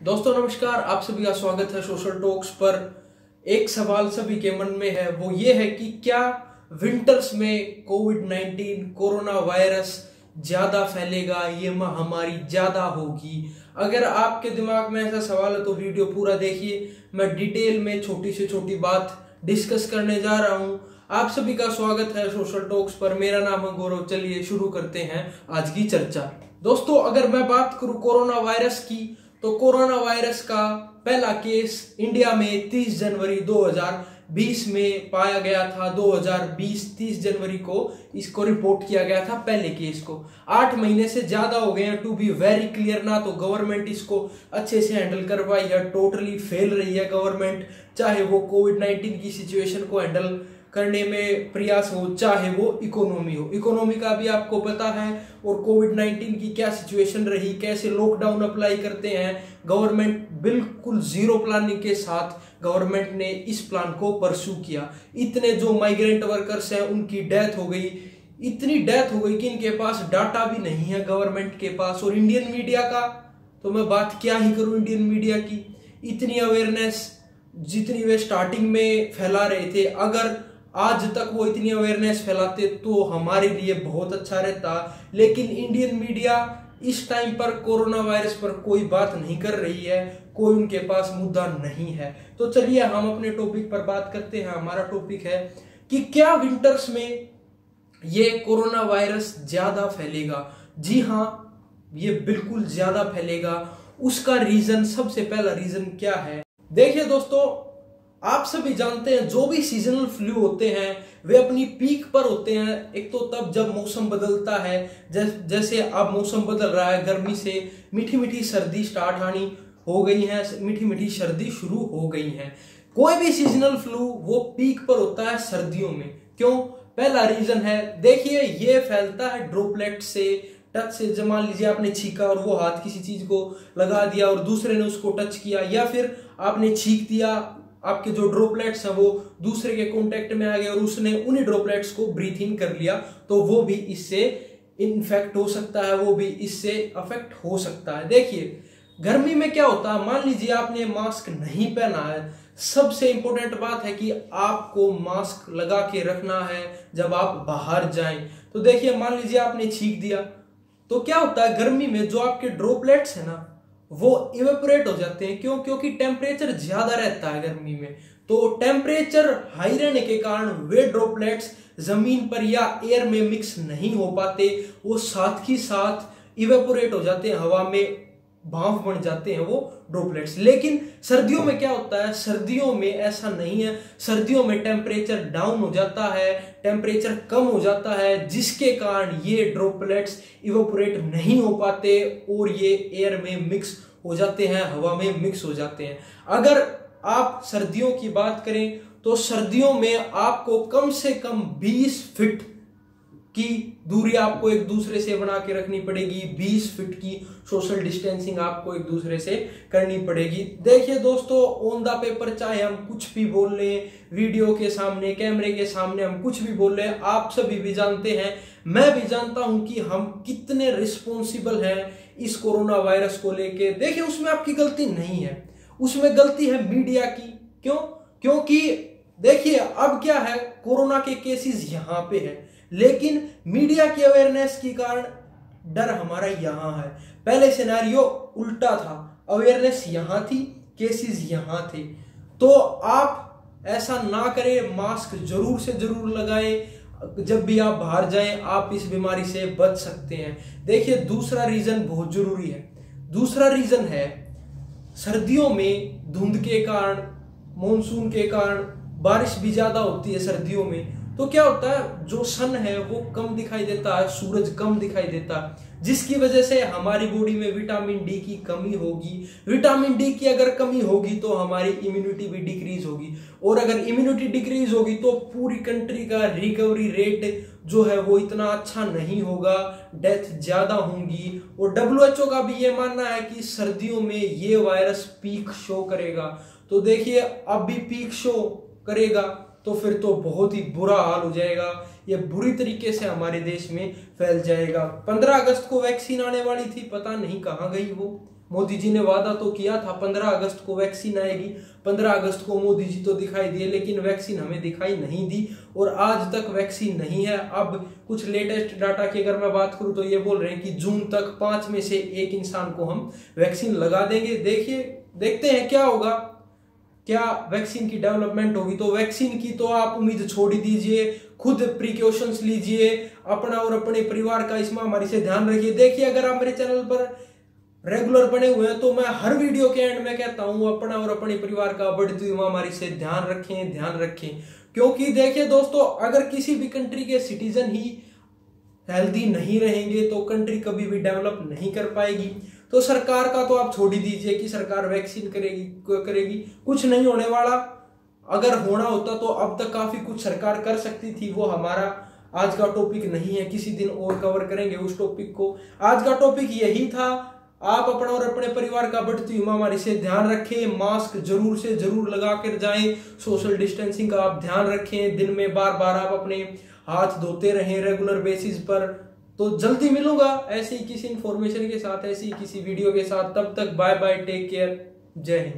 दोस्तों नमस्कार, आप सभी का स्वागत है सोशल टॉक्स पर। एक सवाल सभी के मन में है, वो ये है कि क्या विंटर्स में कोविड-19 कोरोना वायरस ज्यादा फैलेगा, ये महामारी ज्यादा होगी। अगर आपके दिमाग में ऐसा सवाल है तो वीडियो पूरा देखिए। मैं डिटेल में छोटी से छोटी बात डिस्कस करने जा रहा हूं। आप सभी का स्वागत है सोशल टॉक्स पर। मेरा नाम है गौरव। चलिए शुरू करते हैं आज की चर्चा। दोस्तों अगर मैं बात करूं कोरोना वायरस की, तो कोरोना वायरस का पहला केस इंडिया में 30 जनवरी 2020 में पाया गया था। 2020 30 जनवरी को इसको रिपोर्ट किया गया था पहले केस को। 8 महीने से ज्यादा हो गए हैं। टू बी वेरी क्लियर, ना तो गवर्नमेंट इसको अच्छे से हैंडल कर पाई है, टोटली फेल रही है गवर्नमेंट। चाहे वो कोविड-19 की सिचुएशन को हैंडल करने में प्रयास हो, चाहे वो इकोनॉमी हो। इकोनॉमी का भी आपको पता है, और कोविड-19 की क्या सिचुएशन रही, कैसे लॉकडाउन अप्लाई करते हैं गवर्नमेंट। बिल्कुल जीरो प्लानिंग के साथ गवर्नमेंट ने इस प्लान को परस्यू किया। इतने जो माइग्रेंट वर्कर्स हैं उनकी डेथ हो गई, इतनी डेथ हो गई कि इनके पास डाटा भी नहीं है गवर्नमेंट के पास। और इंडियन मीडिया का तो मैं बात क्या ही करूं। इंडियन मीडिया की इतनी अवेयरनेस जितनी वे स्टार्टिंग में फैला रहे थे, अगर आज तक वो इतनी अवेयरनेस फैलाते तो हमारे लिए बहुत अच्छा रहता। लेकिन इंडियन मीडिया इस टाइम पर कोरोना वायरस पर कोई बात नहीं कर रही है, कोई उनके पास मुद्दा नहीं है। तो चलिए हम अपने टॉपिक पर बात करते हैं। हमारा टॉपिक है कि क्या विंटर्स में ये कोरोना वायरस ज्यादा फैलेगा। जी हाँ, ये बिल्कुल ज्यादा फैलेगा। उसका रीजन, सबसे पहला रीजन क्या है? देखिए दोस्तों, आप सभी जानते हैं जो भी सीजनल फ्लू होते हैं वे अपनी पीक पर होते हैं। एक तो तब जब मौसम बदलता है, जैसे अब मौसम बदल रहा है, गर्मी से मीठी मीठी सर्दी स्टार्ट आनी हो गई है, मीठी मीठी सर्दी शुरू हो गई है। कोई भी सीजनल फ्लू वो पीक पर होता है सर्दियों में। क्यों? पहला रीजन है, देखिए ये फैलता है ड्रॉपलेट से, टच से। मान लीजिए आपने छींका और वो हाथ किसी चीज को लगा दिया और दूसरे ने उसको टच किया, या फिर आपने छींक दिया, आपके जो ड्रॉपलेट्स हैं वो दूसरे के कांटेक्ट में आ गए और उसने उन्हीं ड्रॉपलेट्स को ब्रीथ इन कर लिया, तो वो भी इससे इन्फेक्ट हो सकता है, वो भी इससे अफेक्ट हो सकता है। देखिए गर्मी में क्या होता है, मान लीजिए आपने मास्क नहीं पहना है। सबसे इंपॉर्टेंट बात है कि आपको मास्क लगा के रखना है जब आप बाहर जाएं। तो देखिए मान लीजिए आपने छींक दिया, तो क्या होता है गर्मी में जो आपके ड्रॉपलेट्स है ना वो इवेपोरेट हो जाते हैं। क्यों? क्योंकि टेम्परेचर ज्यादा रहता है गर्मी में। तो टेम्परेचर हाई रहने के कारण वे ड्रॉपलेट्स जमीन पर या एयर में मिक्स नहीं हो पाते, वो साथ ही साथ इवेपोरेट हो जाते हैं, हवा में भाप बन जाते हैं वो ड्रॉपलेट्स। लेकिन सर्दियों में क्या होता है? सर्दियों में ऐसा नहीं है। सर्दियों में टेम्परेचर डाउन हो जाता है, टेम्परेचर कम हो जाता है, जिसके कारण ये ड्रॉपलेट्स इवेपोरेट नहीं हो पाते और ये एयर में मिक्स हो जाते हैं, हवा में मिक्स हो जाते हैं। अगर आप सर्दियों की बात करें तो सर्दियों में आपको कम से कम 20 फीट की दूरी आपको एक दूसरे से बना के रखनी पड़ेगी। 20 फीट की सोशल डिस्टेंसिंग आपको एक दूसरे से करनी पड़ेगी। देखिए दोस्तों, ऑन द पेपर चाहे हम कुछ भी बोल लें, वीडियो के सामने, कैमरे के सामने हम कुछ भी बोल रहे हैं, आप सभी भी जानते हैं, मैं भी जानता हूं कि हम कितने रिस्पॉन्सिबल हैं इस कोरोना वायरस को लेके। देखिए उसमें आपकी गलती नहीं है, उसमें गलती है मीडिया की। क्यों? क्योंकि देखिए अब क्या है, कोरोना के केसेस यहां पे है, लेकिन मीडिया की अवेयरनेस के कारण डर हमारा यहां है। पहले सिनेरियो उल्टा था, अवेयरनेस यहां थी, केसेस यहां थे। तो आप ऐसा ना करें, मास्क जरूर से जरूर लगाएं। जब भी आप बाहर जाएं आप इस बीमारी से बच सकते हैं। देखिए दूसरा रीजन बहुत जरूरी है। दूसरा रीजन है सर्दियों में धुंध के कारण, मॉनसून के कारण बारिश भी ज्यादा होती है सर्दियों में। तो क्या होता है, जो सन है वो कम दिखाई देता है, सूरज कम दिखाई देता है, जिसकी वजह से हमारी बॉडी में विटामिन डी की कमी होगी। विटामिन डी की अगर कमी होगी तो हमारी इम्यूनिटी भी डिक्रीज होगी, और अगर इम्यूनिटी डिक्रीज होगी तो पूरी कंट्री का रिकवरी रेट जो है वो इतना अच्छा नहीं होगा, डेथ ज्यादा होंगी। और WHO का भी ये मानना है कि सर्दियों में ये वायरस पीक शो करेगा। तो देखिए अब भी पीक शो करेगा तो फिर तो बहुत ही बुरा हाल हो जाएगा, ये बुरी तरीके से हमारे देश में फैल जाएगा। 15 अगस्त को वैक्सीन आने वाली थी, पता नहीं कहां गई वो। मोदी जी ने वादा तो किया था 15 अगस्त को वैक्सीन आएगी, 15 अगस्त को मोदी जी तो दिखाई दिए, लेकिन वैक्सीन हमें दिखाई नहीं दी और आज तक वैक्सीन नहीं है। अब कुछ लेटेस्ट डाटा की अगर मैं बात करूं तो ये बोल रहे हैं कि जून तक 5 में से 1 इंसान को हम वैक्सीन लगा देंगे। देखते हैं क्या होगा, क्या वैक्सीन की डेवलपमेंट होगी। तो वैक्सीन की तो आप उम्मीद छोड़ ही दीजिए, खुद प्रिकॉशंस लीजिए, अपना और अपने परिवार का इस महामारी से ध्यान रखिए। देखिए, अगर आप मेरे चैनल पर रेगुलर बने हुए हैं तो मैं हर वीडियो के एंड में कहता हूं अपना और अपने परिवार का बढ़ती हुई महामारी से ध्यान रखें। क्योंकि देखिए दोस्तों, अगर किसी भी कंट्री के सिटीजन ही हेल्दी नहीं रहेंगे तो कंट्री कभी भी डेवलप नहीं कर पाएगी। तो सरकार का तो आप छोड़ ही दीजिए कि सरकार वैक्सीन करेगी, कुछ नहीं होने वाला। अगर होना होता तो अब तक काफी कुछ सरकार कर सकती थी, वो हमारा आज का टॉपिक नहीं है, किसी दिन और कवर करेंगे उस टॉपिक को। आज का टॉपिक यही था, आप अपना और अपने परिवार का बढ़ती हुई महामारी से ध्यान रखें, मास्क जरूर से जरूर लगा कर जाएं, सोशल डिस्टेंसिंग का आप ध्यान रखें, दिन में बार बार आप अपने हाथ धोते रहें रेगुलर बेसिस पर। तो जल्दी मिलूंगा ऐसे ही किसी इंफॉर्मेशन के साथ, ऐसी ही किसी वीडियो के साथ। तब तक बाय बाय, टेक केयर, जय हिंद।